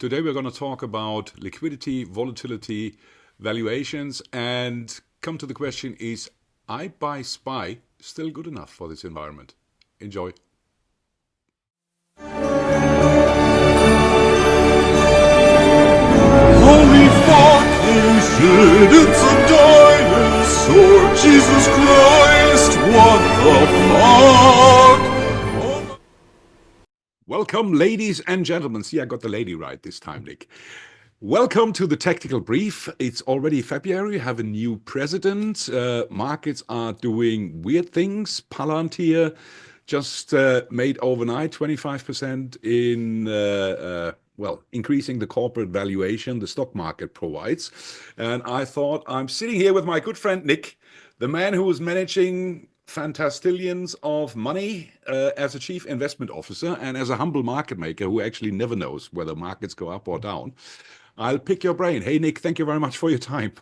Today we're going to talk about liquidity, volatility, valuations, and come to the question, is I buy SPY still good enough for this environment? Enjoy. Holy fuck, you shit, it's a dinosaur, Jesus Christ, what the fuck? Welcome, ladies and gentlemen. See, I got the lady right this time, Nick. Welcome to the Tactical Brief. It's already February. We have a new president. Markets are doing weird things. Palantir just made overnight 25% in, increasing the corporate valuation the stock market provides. And I thought, I'm sitting here with my good friend Nick, the man who is managing fantastillions of money as a chief investment officer and as a humble market maker who actually never knows whether markets go up or down. I'll pick your brain. Hey, Nick, thank you very much for your time.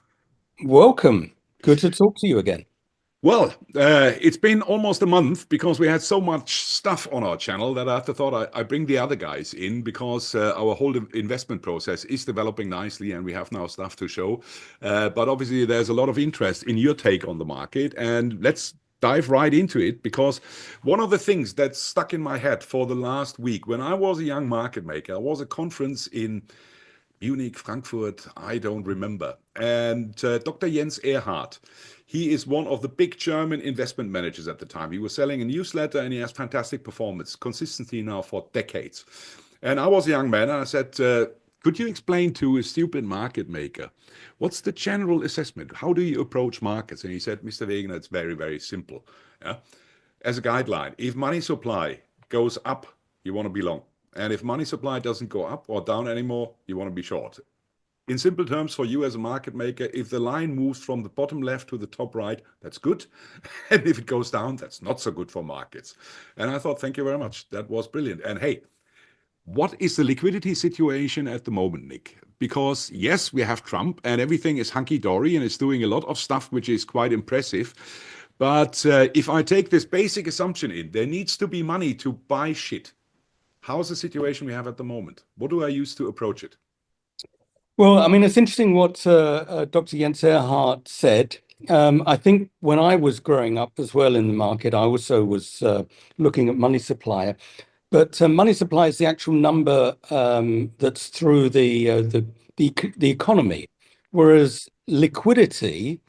Welcome. Good to talk to you again. Well, it's been almost a month because we had so much stuff on our channel that I thought I bring the other guys in because our whole investment process is developing nicely and we have now stuff to show. But obviously, there's a lot of interest in your take on the market. And let's dive right into it, because one of the things that's stuck in my head for the last week, when I was a young market maker, I was at a conference in Munich, Frankfurt, I don't remember. And Dr. Jens Erhardt, he is one of the big German investment managers at the time. He was selling a newsletter and he has fantastic performance, consistency now for decades. And I was a young man and I said, could you explain to a stupid market maker, what's the general assessment? How do you approach markets? And he said, Mr. Wegener, it's very, very simple. Yeah? As a guideline, if money supply goes up, you want to be long. And if money supply doesn't go up or down anymore, you want to be short. In simple terms, for you as a market maker, if the line moves from the bottom left to the top right, that's good. And if it goes down, that's not so good for markets. And I thought, thank you very much. That was brilliant. And hey, what is the liquidity situation at the moment, Nick? Because yes, we have Trump and everything is hunky-dory and it's doing a lot of stuff which is quite impressive. But if I take this basic assumption in, there needs to be money to buy shit. How's the situation we have at the moment? What do I use to approach it? Well, I mean, it's interesting what Dr. Jens Erhardt said. I think when I was growing up as well in the market, I also was looking at money supply. But money supply is the actual number that's through the economy, whereas liquidity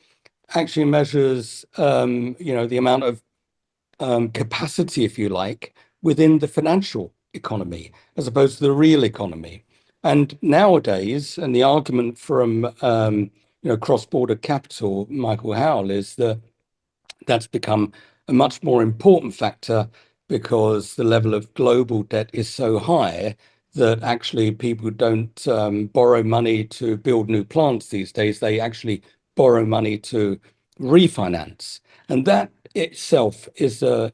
actually measures, the amount of capacity, if you like, within the financial economy, as opposed to the real economy. And nowadays, and the argument from cross-border capital, Michael Howell, is that that's become a much more important factor because the level of global debt is so high that actually people don't borrow money to build new plants these days. They actually borrow money to refinance. And that itself is a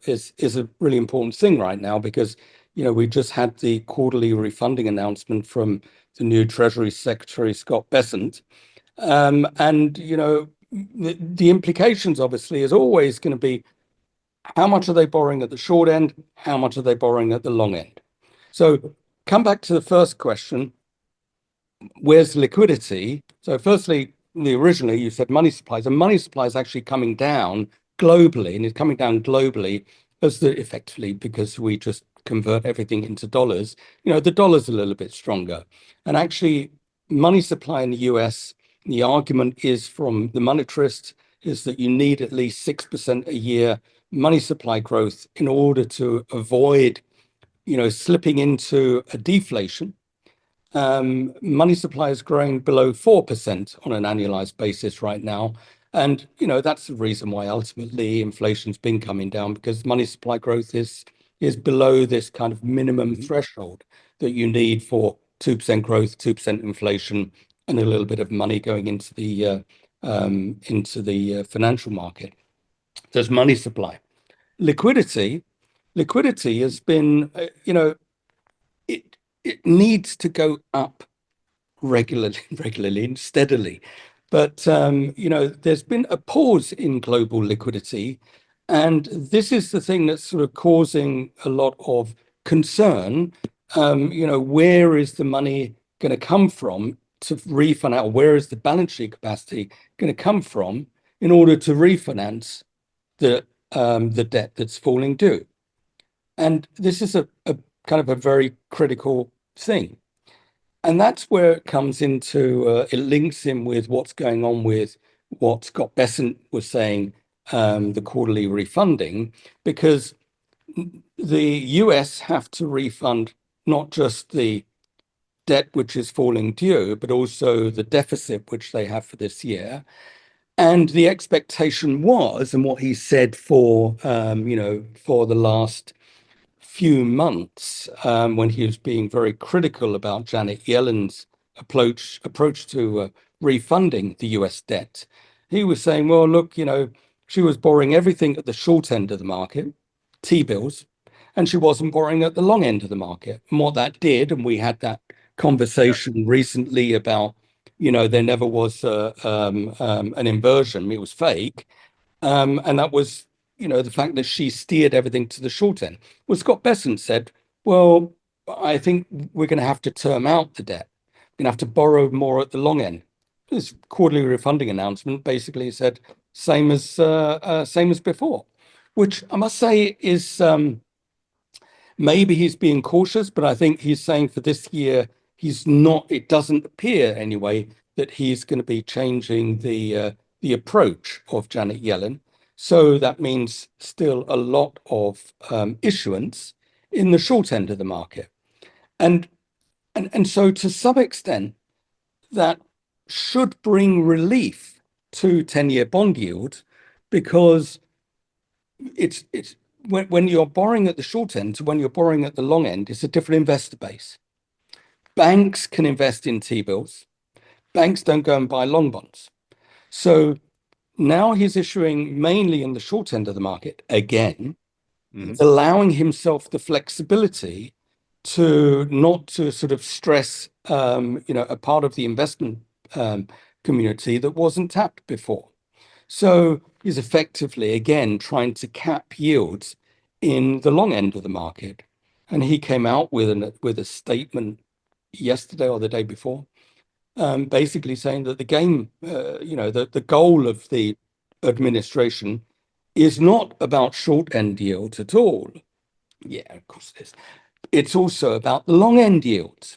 really important thing right now because, we just had the quarterly refunding announcement from the new Treasury Secretary, Scott Bessent. The implications, obviously, is always going to be how much are they borrowing at the short end? How much are they borrowing at the long end? So come back to the first question, where's liquidity? So firstly, originally you said money supplies, and money supply is actually coming down globally, and it's coming down globally effectively because we just convert everything into dollars. The dollar's a little bit stronger. And actually, money supply in the US, the argument is from the monetarist is that you need at least 6% a year money supply growth in order to avoid, slipping into a deflation. Money supply is growing below 4% on an annualized basis right now. And, that's the reason why ultimately inflation's been coming down, because money supply growth is below this kind of minimum threshold that you need for 2% growth, 2% inflation, and a little bit of money going into the financial market. There's money supply. Liquidity has been, it needs to go up regularly and steadily. But, there's been a pause in global liquidity. And this is the thing that's sort of causing a lot of concern. Where is the money going to come from to refinance, or where is the balance sheet capacity going to come from in order to refinance the debt that's falling due? And this is a kind of a very critical thing. And that's where it comes into, it links in with what's going on with what Scott Bessent was saying, the quarterly refunding, because the US have to refund not just the debt which is falling due, but also the deficit which they have for this year. And the expectation was, and what he said for, for the last few months, when he was being very critical about Janet Yellen's approach to refunding the US debt, he was saying, well, look, she was borrowing everything at the short end of the market, T-bills, and she wasn't borrowing at the long end of the market. And what that did, and we had that conversation recently about, there never was an inversion, it was fake. And that was, the fact that she steered everything to the short end. Well, Scott Bessent said, well, I think we're going to have to term out the debt. We're going to have to borrow more at the long end. This quarterly refunding announcement basically said same as before, which I must say is maybe he's being cautious, but I think he's saying for this year he's not. It doesn't appear anyway that he's going to be changing the approach of Janet Yellen. So that means still a lot of issuance in the short end of the market. And so to some extent, that should bring relief to 10-year bond yields, because it's when you're borrowing at the short end to when you're borrowing at the long end, it's a different investor base. Banks can invest in T-bills. Banks don't go and buy long bonds. So now he's issuing mainly in the short end of the market again, allowing himself the flexibility to not to sort of stress, a part of the investment community that wasn't tapped before. So he's effectively, again, trying to cap yields in the long end of the market. And he came out with a statement yesterday or the day before, basically saying that the game, the goal of the administration is not about short end yields at all. Yeah, of course it is. It's also about the long end yields.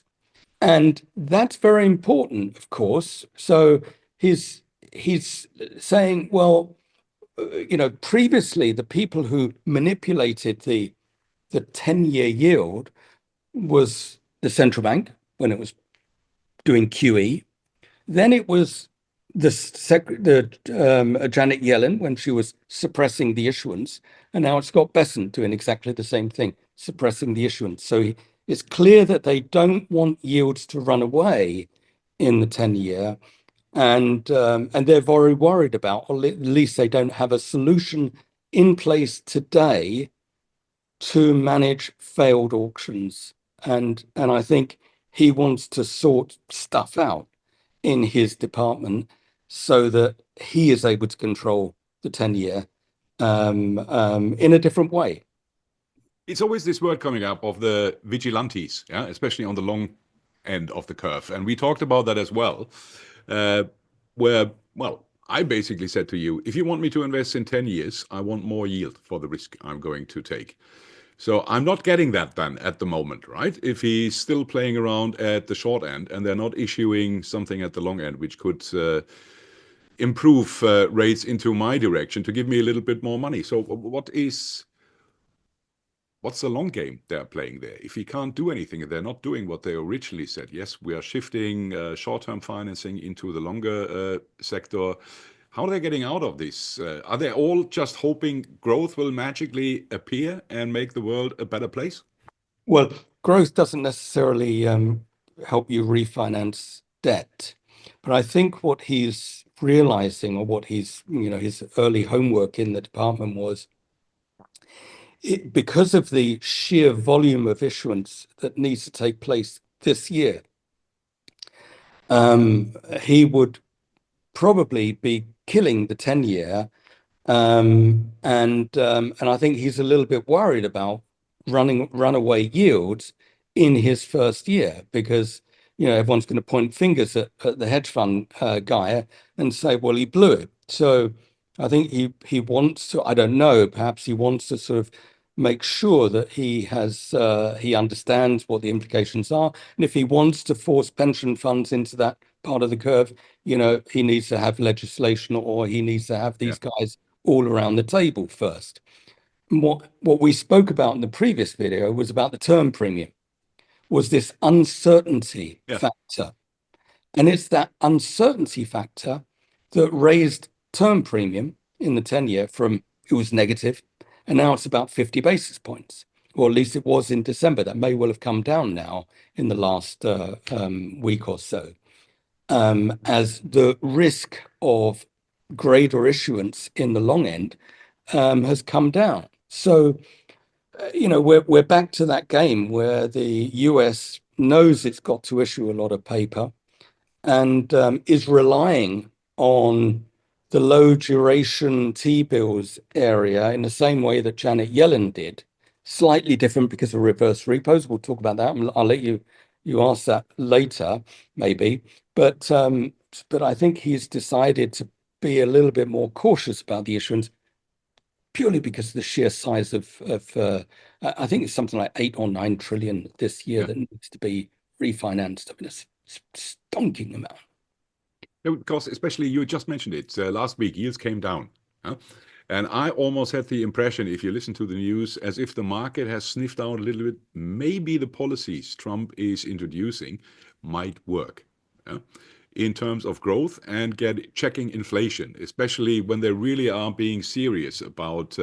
And that's very important, of course. So he's saying, well, previously the people who manipulated the 10-year yield was the central bank when it was doing QE. Then it was Janet Yellen when she was suppressing the issuance, and now it's Scott Bessent doing exactly the same thing, suppressing the issuance. So it's clear that they don't want yields to run away in the 10-year, and they're very worried about, or at least they don't have a solution in place today to manage failed auctions. And I think he wants to sort stuff out in his department so that he is able to control the 10-year in a different way. It's always this word coming up of the vigilantes, yeah, especially on the long end of the curve. And we talked about that as well, where, well, I basically said to you, if you want me to invest in 10 years, I want more yield for the risk I'm going to take. So I'm not getting that done at the moment, right? If he's still playing around at the short end and they're not issuing something at the long end, which could improve rates into my direction to give me a little bit more money. So what's the long game they're playing there? If he can't do anything, they're not doing what they originally said. Yes, we are shifting short-term financing into the longer sector. How are they getting out of this? Are they all just hoping growth will magically appear and make the world a better place? Well, growth doesn't necessarily help you refinance debt. But I think what he's realizing, or what he's, his early homework in the department was, because of the sheer volume of issuance that needs to take place this year, he would probably be killing the 10-year. And I think he's a little bit worried about runaway yields in his first year, because everyone's going to point fingers at the hedge fund guy and say, well, he blew it. So I think he wants to, I don't know, perhaps he wants to sort of make sure that he understands what the implications are. And if he wants to force pension funds into that part of the curve, he needs to have legislation, or he needs to have these guys all around the table first. And what we spoke about in the previous video was about the term premium, was this uncertainty factor. And it's that uncertainty factor that raised term premium in the 10-year from, it was negative, and now it's about 50 basis points, or at least it was in December. That may well have come down now in the last week or so, as the risk of greater issuance in the long end has come down. So, we're back to that game where the US knows it's got to issue a lot of paper and is relying on the low duration T-bills area in the same way that Janet Yellen did. Slightly different because of reverse repos. We'll talk about that. I'll let you ask that later, maybe. But I think he's decided to be a little bit more cautious about the issuance, purely because of the sheer size of I think it's something like 8 or 9 trillion this year that needs to be refinanced. I mean, it's stonking amount. Yeah, because especially you just mentioned it last week, yields came down. And I almost had the impression, if you listen to the news, as if the market has sniffed out a little bit, maybe the policies Trump is introducing might work in terms of growth and checking inflation, especially when they really are being serious about.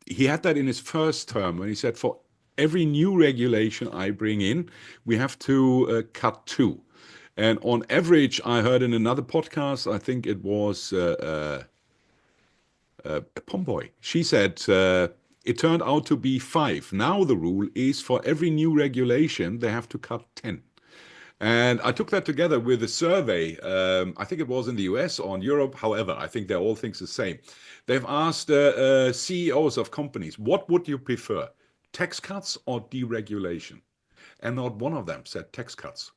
He had that in his first term when he said, for every new regulation I bring in, we have to cut 2. And on average, I heard in another podcast, I think it was Pomboy, she said it turned out to be 5. Now the rule is for every new regulation, they have to cut 10. And I took that together with a survey, I think it was in the US or in Europe. However, I think they all think the same. They've asked CEOs of companies, what would you prefer, tax cuts or deregulation? And not one of them said tax cuts.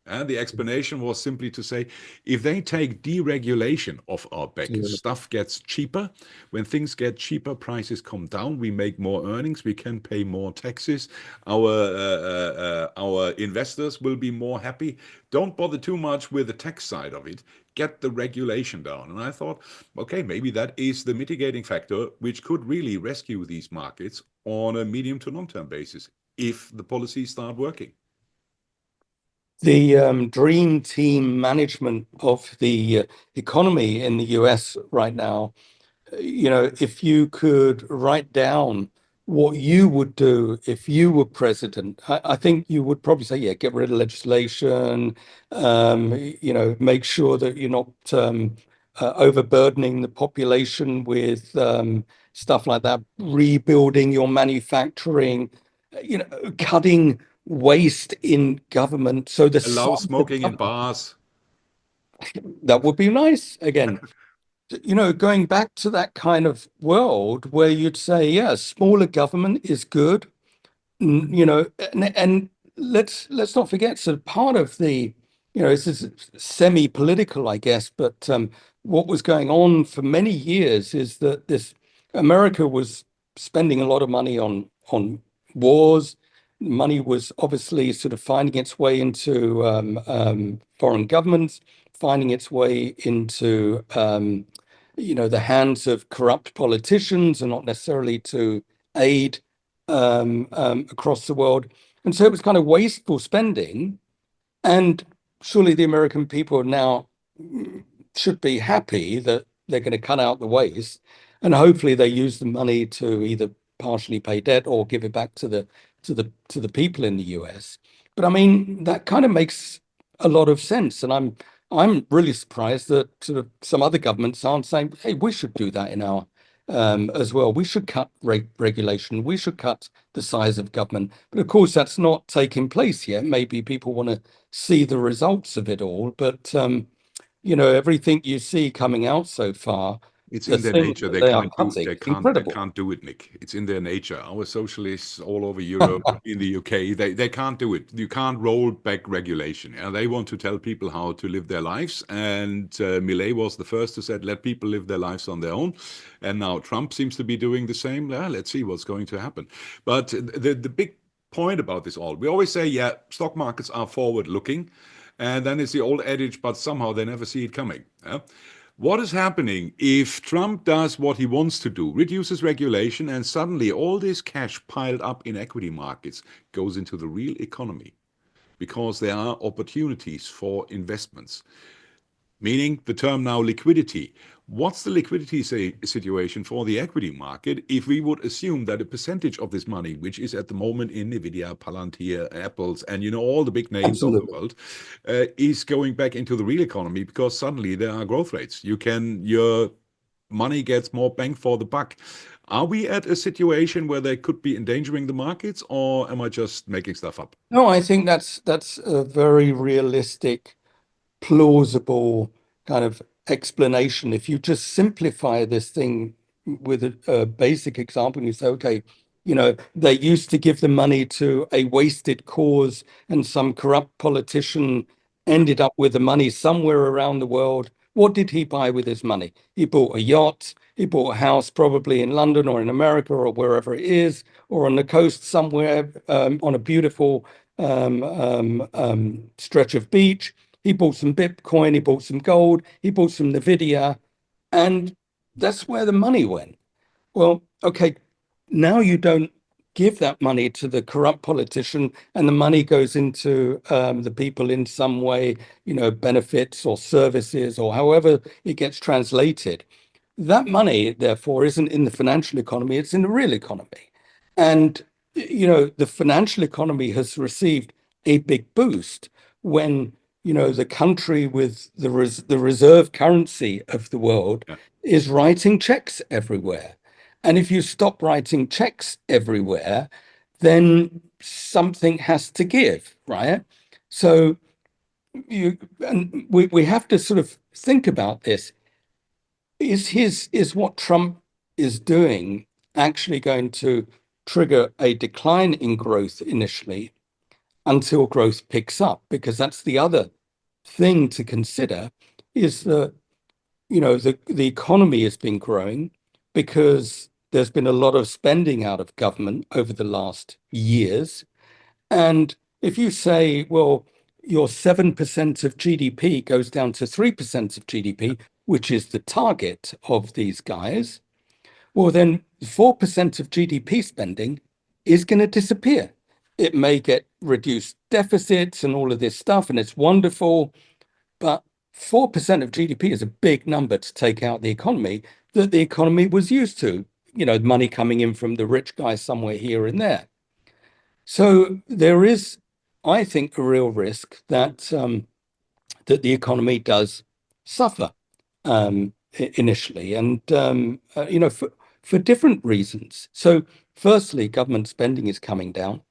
And the explanation was simply to say, if they take deregulation off our back, stuff gets cheaper. When things get cheaper, prices come down. We make more earnings. We can pay more taxes. Our investors will be more happy. Don't bother too much with the tax side of it. Get the regulation down. And I thought, okay, maybe that is the mitigating factor, which could really rescue these markets on a medium to long-term basis if the policies start working. The dream team management of the economy in the US right now, if you could write down what you would do if you were president, I think you would probably say, yeah, get rid of legislation, make sure that you're not overburdening the population with stuff like that, rebuilding your manufacturing, cutting waste in government. So allow smoking in bars. That would be nice. Again, going back to that kind of world where you'd say, yeah, smaller government is good. And let's not forget, so part of the, this is semi-political, I guess, but what was going on for many years is that America was spending a lot of money on wars. Money was obviously sort of finding its way into foreign governments, finding its way into the hands of corrupt politicians, and not necessarily to aid across the world. And so it was kind of wasteful spending. And surely the American people now should be happy that they're going to cut out the waste, and hopefully they use the money to either partially pay debt or give it back to the people in the US. But I mean, that kind of makes a lot of sense. And I'm really surprised that sort of some other governments aren't saying, hey, we should do that in our as well. We should cut regulation. We should cut the size of government. But of course, that's not taking place yet. Maybe people want to see the results of it all. But, everything you see coming out so far It's the in their thing nature. that They they are can't do. cutting They is can't. They incredible. can't do it, Nick. It's in their nature. Our socialists all over Europe, in the UK, they can't do it. You can't roll back regulation. Yeah? They want to tell people how to live their lives. And Millet was the first who said, "Let people live their lives on their own." And now Trump seems to be doing the same. Yeah, let's see what's going to happen. But the big point about this all, we always say, yeah, stock markets are forward looking, and then it's the old adage, but somehow they never see it coming. Yeah? What is happening if Trump does what he wants to do, reduces regulation, and suddenly all this cash piled up in equity markets goes into the real economy because there are opportunities for investments? Meaning the term now liquidity. What's the liquidity situation for the equity market if we would assume that a percentage of this money, which is at the moment in Nvidia, Palantir, Apple's, and all the big names of the Absolutely. world, is going back into the real economy because suddenly there are growth rates. Your money gets more bang for the buck. Are we at a situation where they could be endangering the markets, or am I just making stuff up? No, I think that's a very realistic, plausible kind of explanation. If you just simplify this thing with a basic example, and you say, okay, they used to give the money to a wasted cause, and some corrupt politician ended up with the money somewhere around the world. What did he buy with his money? He bought a yacht, he bought a house probably in London or in America or wherever it is, or on the coast somewhere, on a beautiful stretch of beach. He bought some Bitcoin, he bought some gold, he bought some Nvidia, and that's where the money went. Well, okay, now you don't give that money to the corrupt politician, and the money goes into the people in some way, benefits or services or however it gets translated. That money, therefore, isn't in the financial economy, it's in the real economy. And, the financial economy has received a big boost when, the country with the reserve currency of the world Yeah. is writing checks everywhere. And if you stop writing checks everywhere, then something has to give, right? So we have to sort of think about this. Is what Trump is doing actually going to trigger a decline in growth initially until growth picks up? Because that's the other thing to consider, is that the economy has been growing because there's been a lot of spending out of government over the last years. And if you say, well, your 7% of GDP goes down to 3% of GDP, which is the target of these guys, well, then 4% of GDP spending is going to disappear. It may get reduced deficits and all of this stuff, and it's wonderful, but 4% of GDP is a big number to take out the economy that the economy was used to, money coming in from the rich guy somewhere here and there. So there is, I think, a real risk that that the economy does suffer initially, and for different reasons. So, firstly, government spending is coming down.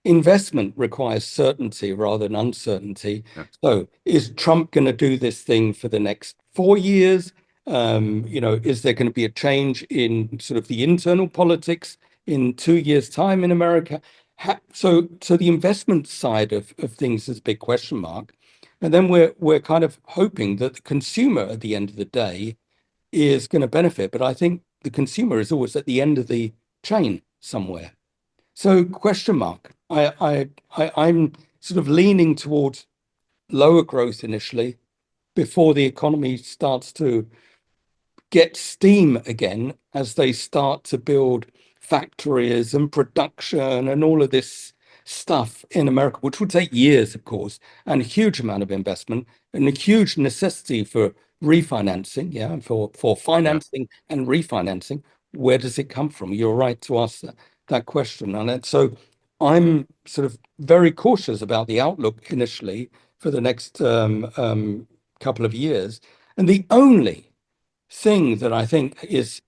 Investment requires certainty rather than uncertainty. Yeah. So, is Trump going to do this thing for the next 4 years? Is there going to be a change in sort of the internal politics in 2 years' time in America? So the investment side of things is a big question mark. And then we're kind of hoping that the consumer at the end of the day is going to benefit. But I think the consumer is always at the end of the chain somewhere. So question mark. I'm sort of leaning towards lower growth initially before the economy starts to get steam again as they start to build factories and production and all of this stuff in America, which would take years, of course, and a huge amount of investment and a huge necessity for refinancing, for Yeah. financing and refinancing. Where does it come from? You're right to ask that question. And so I'm sort of very cautious about the outlook initially for the next couple of years. And the only thing that I think is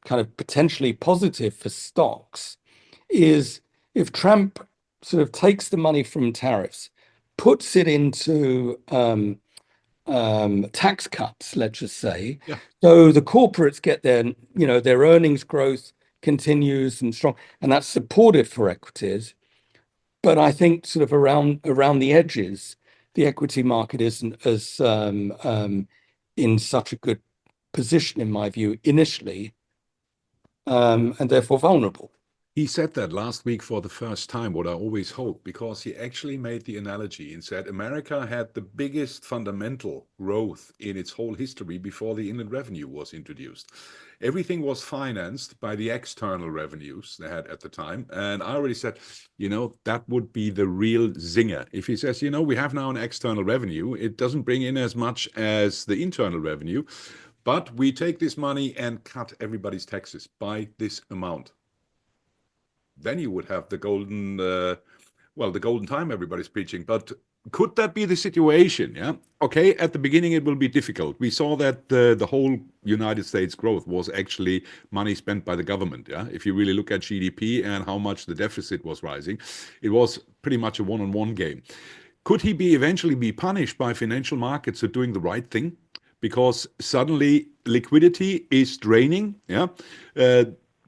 kind of potentially positive for stocks is if Trump sort of takes the money from tariffs, puts it into tax cuts, let's just say. Yeah. So the corporates get their earnings growth continues and strong, and that's supportive for equities. But I think sort of around the edges, the equity market isn't as in such a good position, in my view, initially, and therefore vulnerable. He said that last week for the first time, what I always hope, because he actually made the analogy and said America had the biggest fundamental growth in its whole history before the inland revenue was introduced. Everything was financed by the external revenues they had at the time. And I already said, that would be the real zinger. If he says, we have now an external revenue, it doesn't bring in as much as the internal revenue, but we take this money and cut everybody's taxes by this amount. Then you would have the golden, the golden time everybody's preaching. But could that be the situation? Yeah. Okay. At the beginning, it will be difficult. We saw that the whole United States growth was actually money spent by the government. Yeah. If you really look at GDP and how much the deficit was rising, it was pretty much a one-on-one game. Could he eventually be punished by financial markets for doing the right thing? Because suddenly liquidity is draining. Yeah.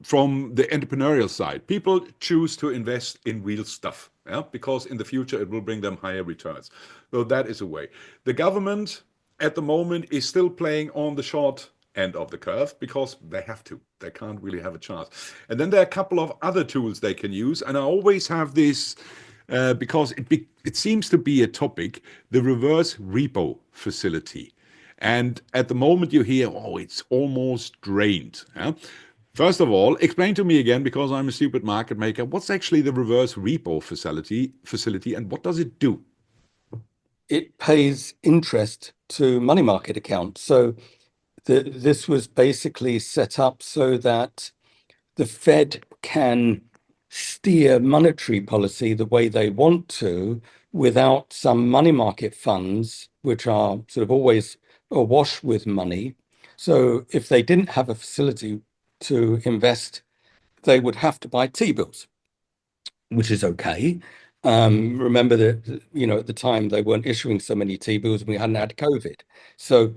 From the entrepreneurial side, people choose to invest in real stuff, because in the future it will bring them higher returns. So that is a way. The government at the moment is still playing on the short end of the curve because they have to. They can't really have a chance. And then there are a couple of other tools they can use. And I always have this because it seems to be a topic, the reverse repo facility. And at the moment you hear, it's almost drained. Yeah? First of all, explain to me again, because I'm a stupid market maker, what's actually the reverse repo facility and what does it do? It pays interest to money market accounts. So this was basically set up so that the Fed can steer monetary policy the way they want to without some money market funds, which are sort of always awash with money. So if they didn't have a facility to invest, they would have to buy T-bills, which is okay. Remember that, at the time they weren't issuing so many T-bills and we hadn't had COVID. So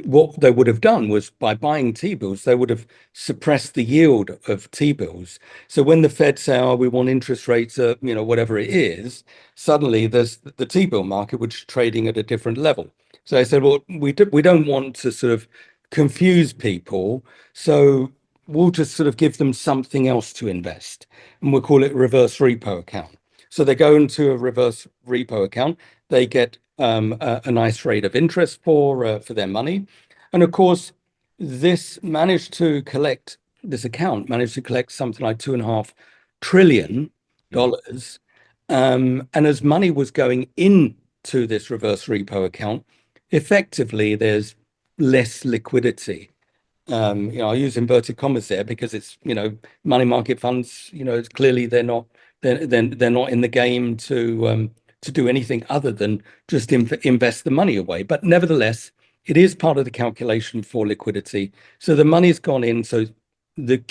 what they would have done was by buying T-bills, they would have suppressed the yield of T-bills. So when the Fed say, we want interest rates at, whatever it is, suddenly there's the T-bill market, which is trading at a different level. So I said, well, we don't want to sort of confuse people. So we'll just sort of give them something else to invest. And we'll call it a reverse repo account. So they go into a reverse repo account. They get a nice rate of interest for their money. And of course, this account managed to collect something like $2.5 trillion. And as money was going into this reverse repo account, effectively, there's less liquidity. I use inverted commas there because it's, money market funds, it's clearly they're not in the game to do anything other than just invest the money away. But nevertheless, it is part of the calculation for liquidity. So the money's gone in. So the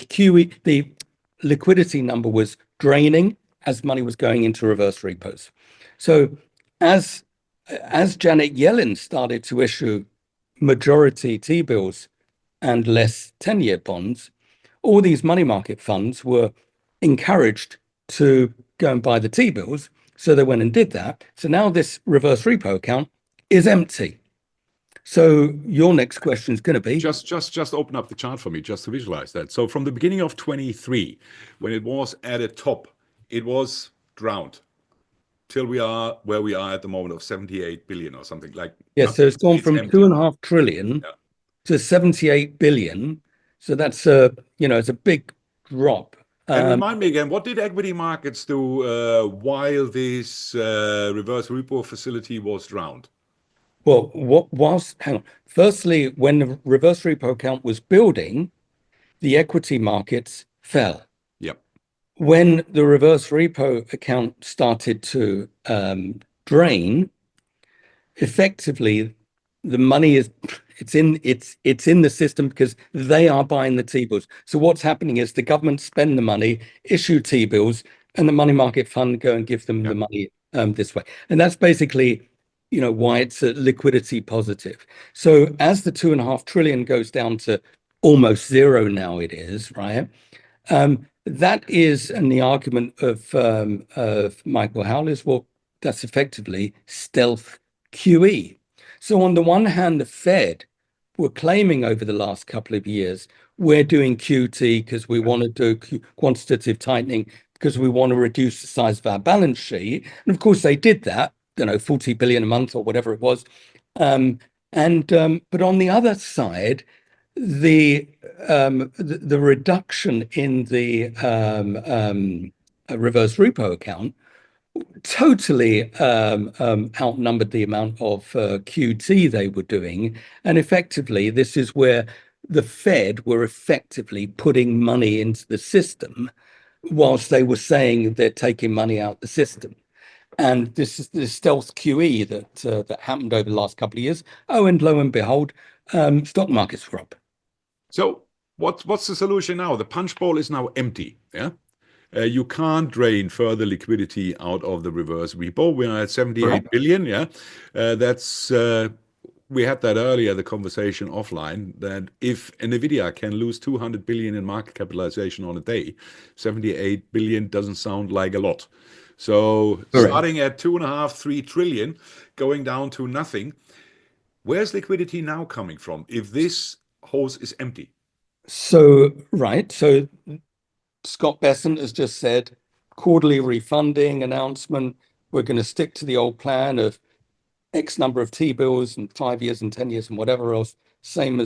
liquidity number was draining as money was going into reverse repos. So as Janet Yellen started to issue majority T-bills and less 10-year bonds, all these money market funds were encouraged to go and buy the T-bills. So they went and did that. So now this reverse repo account is empty. So your next question is going to be... Just open up the chart for me, just to visualize that. So from the beginning of 23, when it was at a top, it was drowned till we are where we are at the moment of 78 billion or something like. Yes, so it's gone from empty. 2.5 trillion to 78 billion. So that's it's a big drop. And remind me again, what did equity markets do while this reverse repo facility was drowned? Well, hang on. Firstly, when the reverse repo account was building, the equity markets fell. Yep. When the reverse repo account started to drain, effectively, the money it's in the system because they are buying the T-bills. So what's happening is the government spend the money, issue T-bills, and the money market fund go and give them the money this way. And that's basically, why it's a liquidity positive. So as the 2.5 trillion goes down to almost zero now, it is, right? That is, and the argument of Michael Howell is, well, that's effectively stealth QE. So on the one hand, the Fed were claiming over the last couple of years, we're doing QT because we want to do quantitative tightening because we want to reduce the size of our balance sheet. And of course, they did that, 40 billion a month or whatever it was. But on the other side, the reduction in the reverse repo account totally outnumbered the amount of QT they were doing. And effectively, this is where the Fed were effectively putting money into the system whilst they were saying they're taking money out the system. And this is the stealth QE that happened over the last couple of years. Oh, and lo and behold, stock markets were up. So what's the solution now? The punch bowl is now empty. Yeah. You can't drain further liquidity out of the reverse repo. We're at 78 billion. Yeah. We had that earlier, the conversation offline, that if NVIDIA can lose 200 billion in market capitalization on a day, 78 billion doesn't sound like a lot. So starting at 2.5, 3 trillion, going down to nothing, where's liquidity now coming from if this hose is empty? So Scott Bessent has just said, quarterly refunding announcement, we're going to stick to the old plan of X number of T-bills and 5 years and 10 years and whatever else, same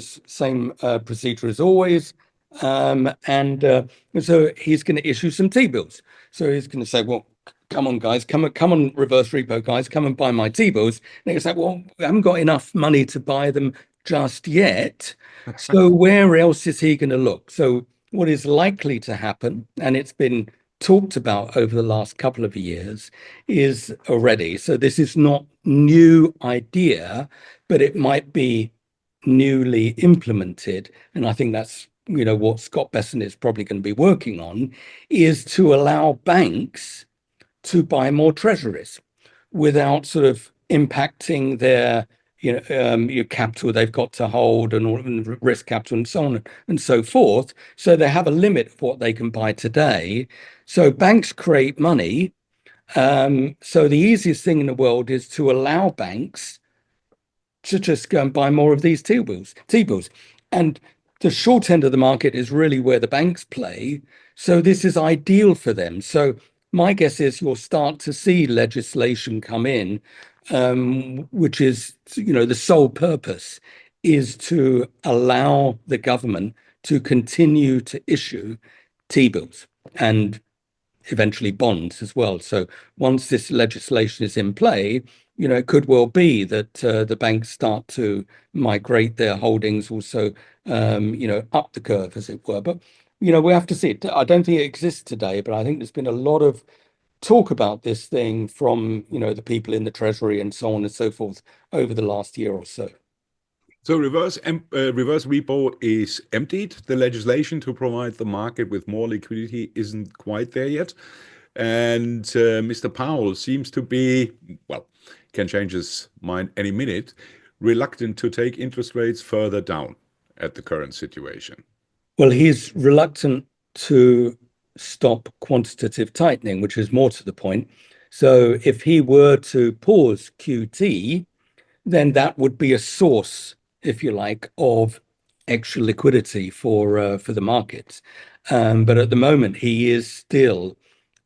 procedure as always. So he's going to issue some T-bills. So he's going to say, well, come on, guys, come on, reverse repo guys, come and buy my T-bills. And they say, well, we haven't got enough money to buy them just yet. So where else is he going to look? So what is likely to happen, and it's been talked about over the last couple of years, is already, so this is not new idea, but it might be newly implemented. And I think that's, what Scott Bessent is probably going to be working on, is to allow banks to buy more treasuries without sort of impacting their your capital they've got to hold and all risk capital and so on and so forth. So they have a limit of what they can buy today. So banks create money. So the easiest thing in the world is to allow banks to just go and buy more of these T-bills. And the short end of the market is really where the banks play. So this is ideal for them. So my guess is you'll start to see legislation come in, which is, the sole purpose is to allow the government to continue to issue T-bills and eventually bonds as well. So once this legislation is in play, it could well be that the banks start to migrate their holdings also, up the curve, as it were. But, we have to see it. I don't think it exists today, but I think there's been a lot of talk about this thing from, the people in the Treasury and so on and so forth over the last year or so. So reverse repo is emptied. The legislation to provide the market with more liquidity isn't quite there yet. And Mr. Powell seems to be, can change his mind any minute, reluctant to take interest rates further down at the current situation. Well, he's reluctant to stop quantitative tightening, which is more to the point. So if he were to pause QT, then that would be a source, if you like, of extra liquidity for the markets. But at the moment, he is still,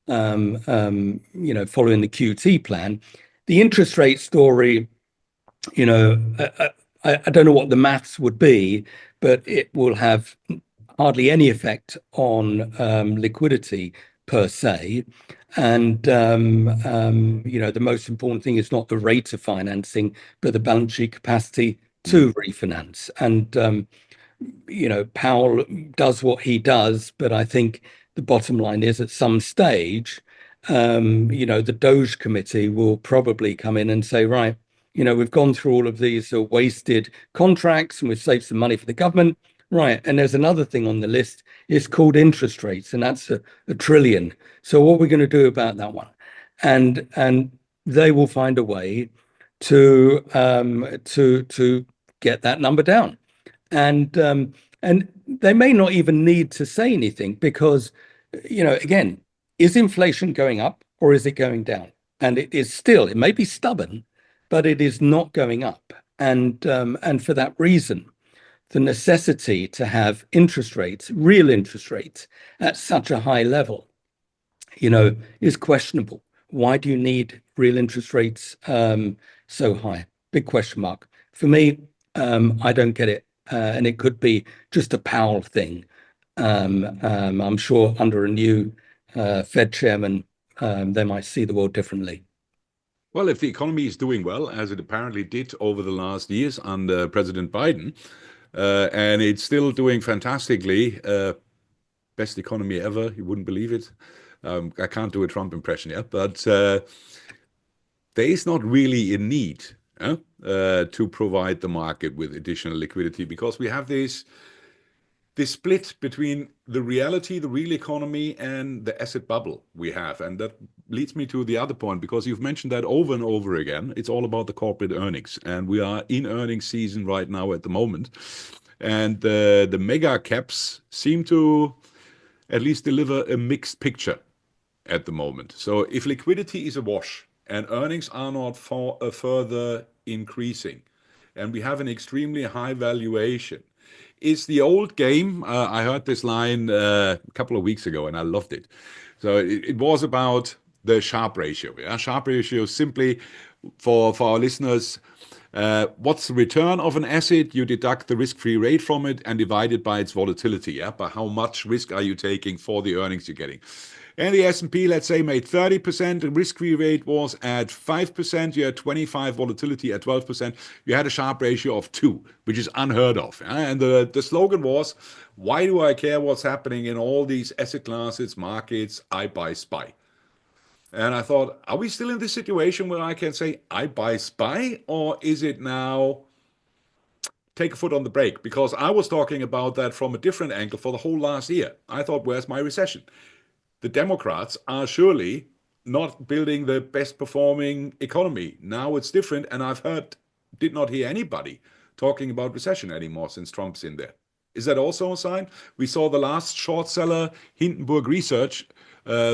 following the QT plan. The interest rate story, I don't know what the maths would be, but it will have hardly any effect on liquidity per se. And, the most important thing is not the rate of financing, but the balance sheet capacity to refinance. And, Powell does what he does, but I think the bottom line is at some stage, the Doge committee will probably come in and say, right, we've gone through all of these wasted contracts and we've saved some money for the government. Right. And there's another thing on the list. It's called interest rates, and that's a trillion. So what are we going to do about that one? And they will find a way to get that number down. And they may not even need to say anything because, again, is inflation going up or is it going down? And it is still, it may be stubborn, but it is not going up. And for that reason, the necessity to have interest rates, real interest rates, at such a high level, is questionable. Why do you need real interest rates so high? Big question mark. For me, I don't get it. And it could be just a Powell thing. I'm sure under a new Fed chairman, they might see the world differently. Well, if the economy is doing well, as it apparently did over the last years under President Biden, and it's still doing fantastically, best economy ever, you wouldn't believe it. I can't do a Trump impression yet, but there is not really a need to provide the market with additional liquidity because we have this split between the reality, the real economy, and the asset bubble we have. And that leads me to the other point, because you've mentioned that over and over again. It's all about the corporate earnings. And we are in earnings season right now at the moment. And the mega caps seem to at least deliver a mixed picture at the moment. So if liquidity is a wash and earnings are not further increasing, and we have an extremely high valuation, it's the old game. I heard this line a couple of weeks ago and I loved it. So it was about the Sharpe ratio. Yeah? Sharpe ratio simply for our listeners, what's the return of an asset? You deduct the risk-free rate from it and divide it by its volatility. Yeah? By how much risk are you taking for the earnings you're getting? And the S&P, let's say, made 30%. The risk-free rate was at 5%. You had 25 volatility at 12%. You had a Sharpe ratio of 2, which is unheard of. And the slogan was, why do I care what's happening in all these asset classes, markets? I buy SPY. And I thought, are we still in this situation where I can say, I buy SPY? Or is it now take a foot on the brake? Because I was talking about that from a different angle for the whole last year. I thought, where's my recession? The Democrats are surely not building the best performing economy. Now it's different. And did not hear anybody talking about recession anymore since Trump's in there. Is that also a sign? We saw the last short seller, Hindenburg Research,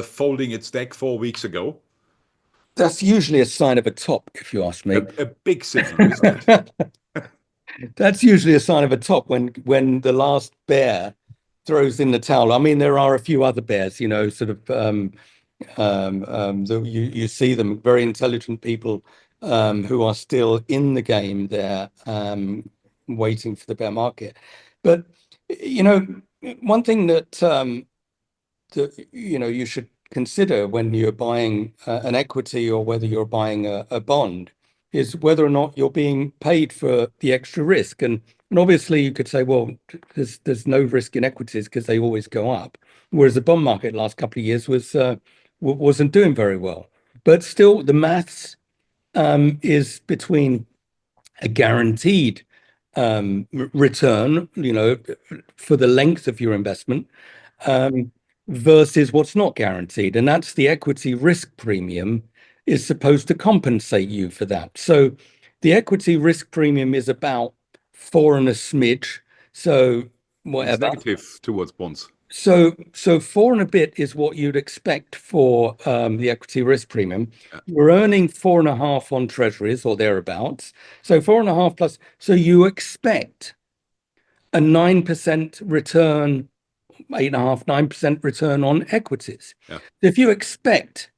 folding its deck 4 weeks ago. That's usually a sign of a top, if you ask me. A big signal, isn't it? That's usually a sign of a top when the last bear throws in the towel. I mean, there are a few other bears, sort of you see them, very intelligent people who are still in the game there, waiting for the bear market. But one thing that you should consider when you're buying an equity or whether you're buying a bond is whether or not you're being paid for the extra risk. And obviously you could say, well, there's no risk in equities because they always go up, whereas the bond market last couple of years wasn't doing very well. But still, the maths is between a guaranteed return, for the length of your investment, versus what's not guaranteed, and that's the equity risk premium is supposed to compensate you for that. So the equity risk premium is about 4 and a smidge. So whatever. It's negative towards bonds. So 4 and a bit is what you'd expect for the equity risk premium. Yeah. We're earning 4.5 on treasuries or thereabouts. So 4.5 plus. So you expect a 9% return, 8.5, 9% return on equities. Yeah. If you expect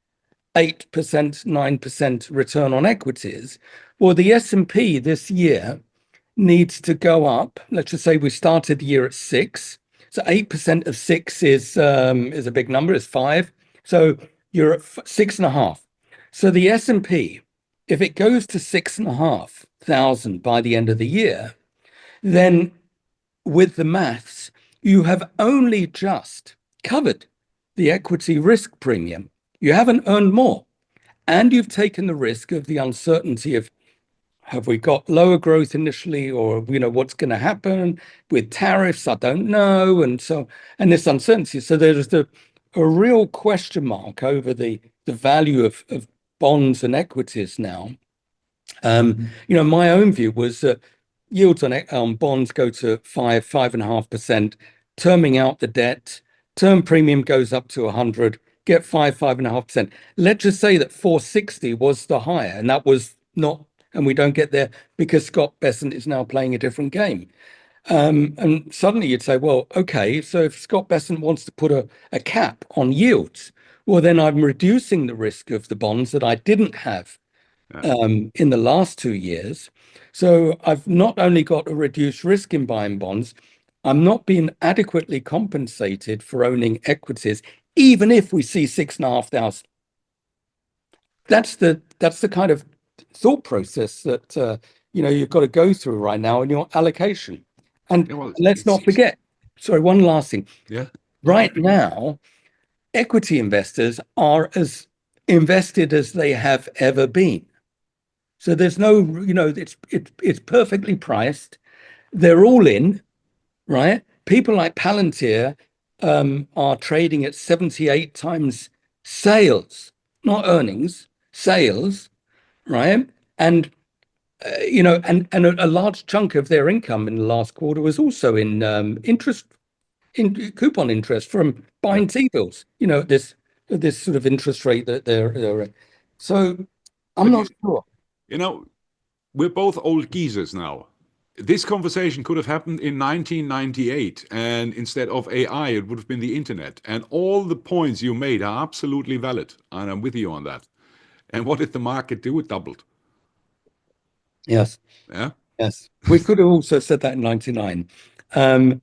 8%, 9% return on equities, well, the S&P this year needs to go up. Let's just say we started the year at 6. So 8% of 6 is a big number, it's 5. So you're at 6.5. So the S&P, if it goes to 6,500 by the end of the year, then with the maths, you have only just covered the equity risk premium. You haven't earned more. And you've taken the risk of the uncertainty of, have we got lower growth initially, or what's going to happen with tariffs? I don't know, and this uncertainty. So there's a real question mark over the value of bonds and equities now, My own view was that yields on bonds go to 5.5%, terming out the debt, term premium goes up to 100, get 5.5%. Let's just say that 460 was the higher, and that was not, and we don't get there because Scott Bessent is now playing a different game. And suddenly you'd say, well, okay, so if Scott Bessent wants to put a cap on yields, well, then I'm reducing the risk of the bonds that I didn't have in the last 2 years. So I've not only got a reduced risk in buying bonds, I'm not being adequately compensated for owning equities, even if we see 6,500. That's the kind of thought process that you've got to go through right now in your allocation. And Yeah, well, let's not forget, sorry, one last thing. Yeah. Right now, equity investors are as invested as they have ever been. So there's no, it's perfectly priced. They're all in, right? People like Palantir are trading at 78 times sales, not earnings, sales, right? And and a large chunk of their income in the last quarter was also in coupon interest from buying T-bills. This sort of interest rate that they're in. So I'm But not sure. we're both old geezers now. This conversation could have happened in 1998, and instead of AI, it would have been the internet. And all the points you made are absolutely valid, and I'm with you on that. And what did the market do? It doubled. Yes. Yeah. Yes, we could have also said that in 99.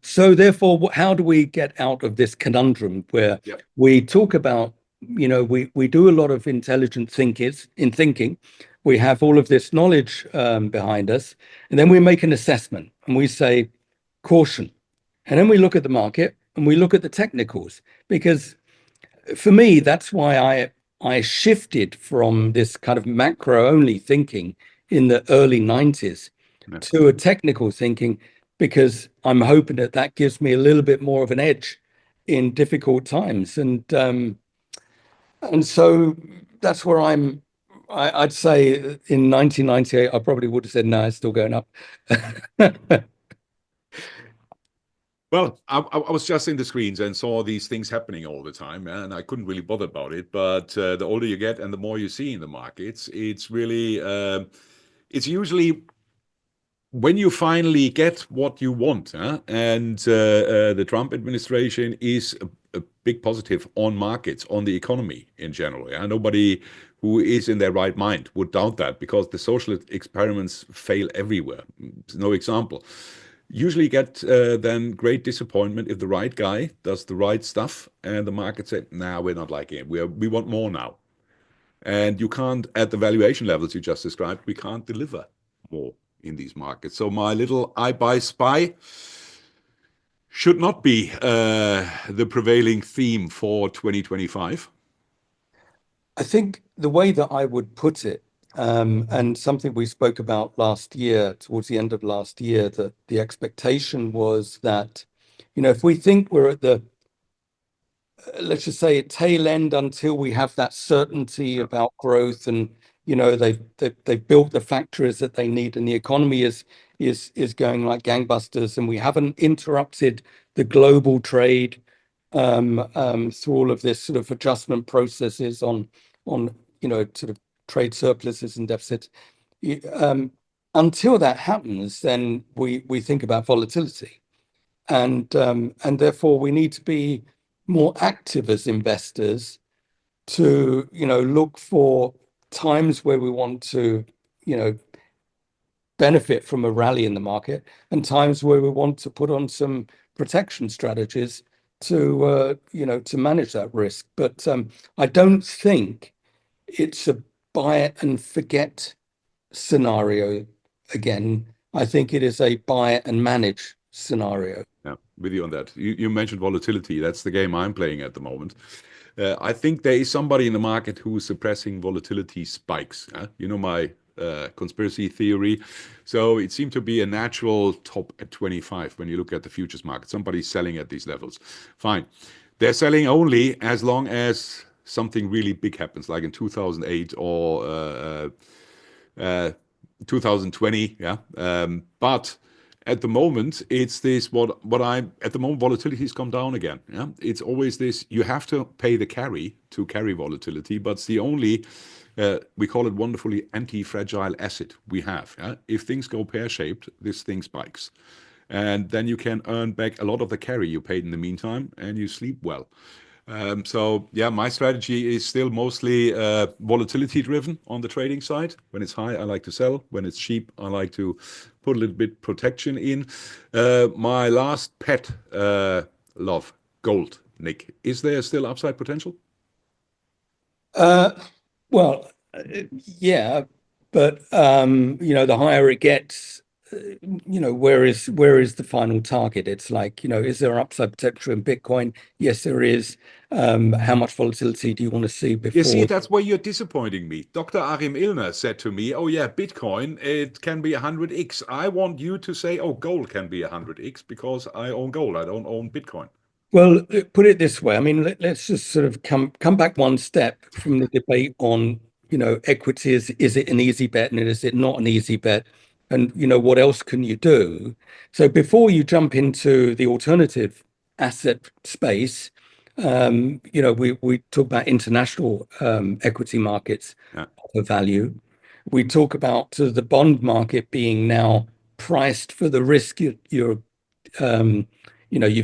So therefore, how do we get out of this conundrum where Yep. we talk about, we do a lot of intelligent thinking. We have all of this knowledge behind us, and then we make an assessment and we say caution. And then we look at the market and we look at the technicals, because for me, that's why I shifted from this kind of macro only thinking in the early 90s Yeah. to a technical thinking, because I'm hoping that gives me a little bit more of an edge in difficult times. And so that's where I'd say in 1998, I probably would have said, no, it's still going up. Well, I was just in the screens and saw these things happening all the time, and I couldn't really bother about it. But the older you get and the more you see in the markets, it's really, it's usually when you finally get what you want, and the Trump administration is a big positive on markets, on the economy in general. Yeah? Nobody who is in their right mind would doubt that, because the social experiments fail everywhere. No example. Usually get then great disappointment if the right guy does the right stuff and the market say, nah, we're not liking it. We want more now. And you can't, at the valuation levels you just described, we can't deliver more in these markets. So my little I buy SPY should not be the prevailing theme for 2025. I think the way that I would put it, and something we spoke about last year, towards the end of last year, that the expectation was that, if we think we're at the, let's just say, tail end until we have that certainty about growth, and they've built the factories that they need, and the economy is going like gangbusters, and we haven't interrupted the global trade through all of this sort of adjustment processes on sort of trade surpluses and deficits. Until that happens, then we think about volatility, and therefore we need to be more active as investors to look for times where we want to benefit from a rally in the market, and times where we want to put on some protection strategies to manage that risk. But I don't think it's a buy it and forget scenario again. I think it is a buy it and manage scenario. Yeah, with you on that. You mentioned volatility. That's the game I'm playing at the moment. I think there is somebody in the market who is suppressing volatility spikes. My conspiracy theory. So it seemed to be a natural top at 25 when you look at the futures market. Somebody's selling at these levels. Fine. They're selling only as long as something really big happens, like in 2008 or 2020, yeah. But at the moment, it's this at the moment volatility has come down again. Yeah, it's always this. You have to pay the carry to carry volatility, but it's the only we call it wonderfully anti-fragile asset we have. Yeah? If things go pear-shaped, this thing spikes, and then you can earn back a lot of the carry you paid in the meantime, and you sleep well. So yeah, my strategy is still mostly volatility driven on the trading side. When it's high, I like to sell. When it's cheap, I like to put a little bit protection in. My last pet love, gold, Nick. Is there still upside potential? Well, yeah, but the higher it gets, where is the final target? It's like, is there upside potential in Bitcoin? Yes, there is. How much volatility do you want to see You before? see, that's where you're disappointing me. Dr. Achim Illner said to me, oh yeah, Bitcoin, it can be 100x. I want you to say, oh, gold can be 100x because I own gold. I don't own Bitcoin. Well, put it this way. I mean, let's just sort of come back one step from the debate on, equities. Is it an easy bet and is it not an easy bet? And, what else can you do? So before you jump into the alternative asset space, we talk about international equity markets Yeah. for value. We talk about the bond market being now priced for the risk you've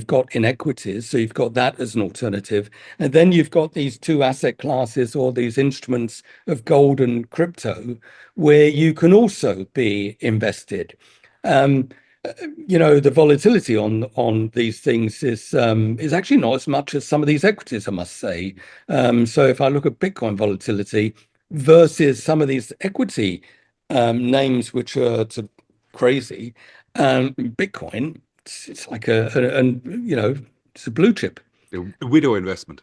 got in equities, so you've got that as an alternative, and then you've got these two asset classes or these instruments of gold and crypto where you can also be invested. The volatility on these things is actually not as much as some of these equities, I must say. So if I look at Bitcoin volatility versus some of these equity names which are sort of crazy, Bitcoin, it's like it's a blue chip. A widow investment.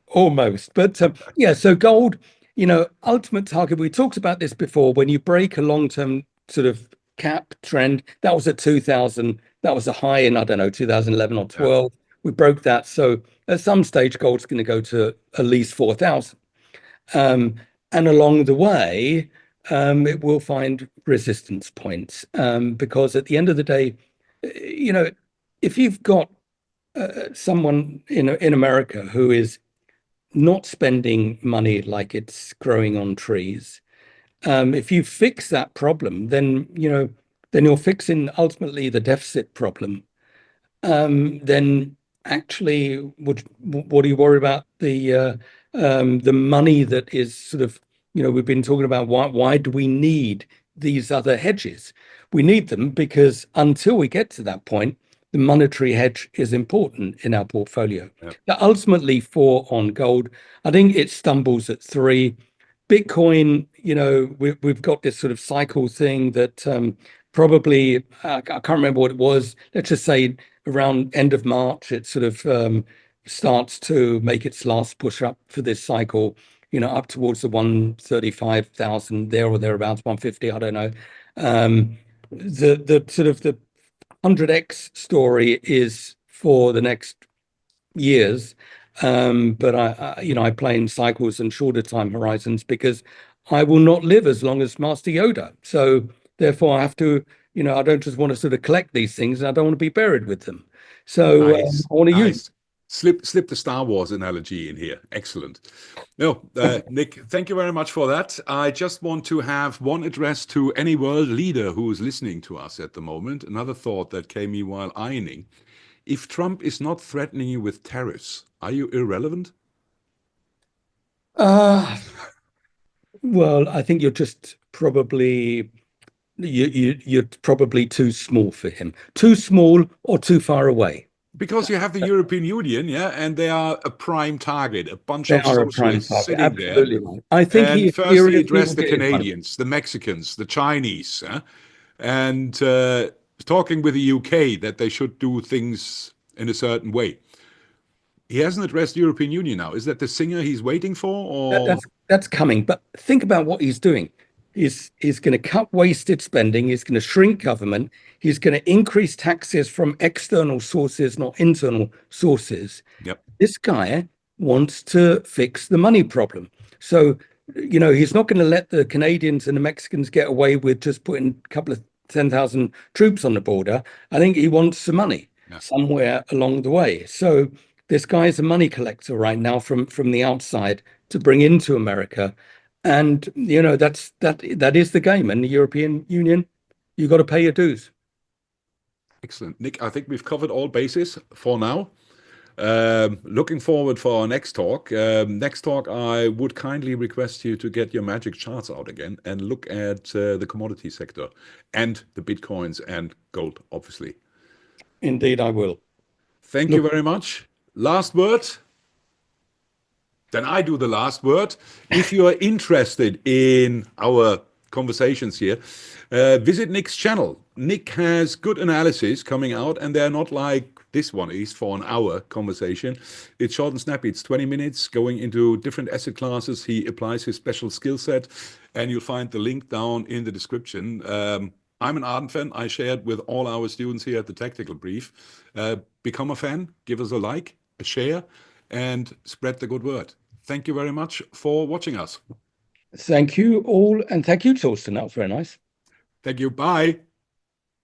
Almost. But yeah, so gold, ultimate target. We talked about this before. When you break a long-term sort of cap trend, that was at 2000. That was a high in, I don't know, 2011 or 12. Yeah. We broke that. So at some stage, gold's going to go to at least 4,000. And along the way, it will find resistance points because at the end of the day, if you've got someone in America who is not spending money like it's growing on trees, if you fix that problem, then you're fixing ultimately the deficit problem. Then actually, what do you worry about the money that is sort of, we've been talking about why do we need these other hedges? We need them because until we get to that point, the monetary hedge is important in our portfolio. Yep. Now, ultimately, 4 on gold, I think it stumbles at 3. Bitcoin, we've got this sort of cycle thing that probably, I can't remember what it was. Let's just say around end of March, it sort of starts to make its last push up for this cycle, up towards the 135,000 there or thereabouts, 150, I don't know. The sort of the 100x story is for the next years, but I play in cycles and shorter time horizons because I will not live as long as Master Yoda. So therefore, I have to, I don't just want to sort of collect these things. I don't want to be buried with them. So nice. I want to use. Slip the Star Wars analogy in here. Excellent. No, Nick, thank you very much for that. I just want to have one address to any world leader who is listening to us at the moment. Another thought that came me while ironing. If Trump is not threatening you with tariffs, are you irrelevant? Well, I think you're just probably you're probably too small for him. Too small or too far away. Because you have the European Union, yeah, and they are a prime target, a bunch of socialists sitting absolutely there. Right. I think and first he addressed the Canadians, the Mexicans, the Chinese, and talking with the UK that they should do things in a certain way. He hasn't addressed the European Union now. Is that the singer he's waiting for? Or that's coming. But think about what he's doing. He's going to cut wasted spending. He's going to shrink government. He's going to increase taxes from external sources, not internal sources. Yep. This guy wants to fix the money problem. So you know, he's not going to let the Canadians and the Mexicans get away with just putting a couple of 10,000 troops on the border. I think he wants some money somewhere along the way. So this guy's a money collector right now from the outside to bring into America. And, you know, that is the game. And the European Union, you got to pay your dues. Excellent. Nic, I think we've covered all bases for now. Looking forward for our next talk. Next talk, I would kindly request you to get your magic charts out again and look at the commodity sector and the Bitcoins and gold, obviously. Indeed, I will. Thank you very much. Last word? Then I do the last word. If you are interested in our conversations here, visit Nic's channel. Nic has good analysis coming out, and they're not like this one is for an hour conversation. It's short and snappy. It's 20 minutes going into different asset classes. He applies his special skill set, and you'll find the link down in the description. I'm an ardent fan. I share it with all our students here at the Tactical Brief. Become a fan, give us a like, a share, and spread the good word. Thank you very much for watching us. Thank you all, and thank you, Torsten. That was very nice. Thank you. Bye.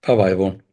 Bye-bye, everyone.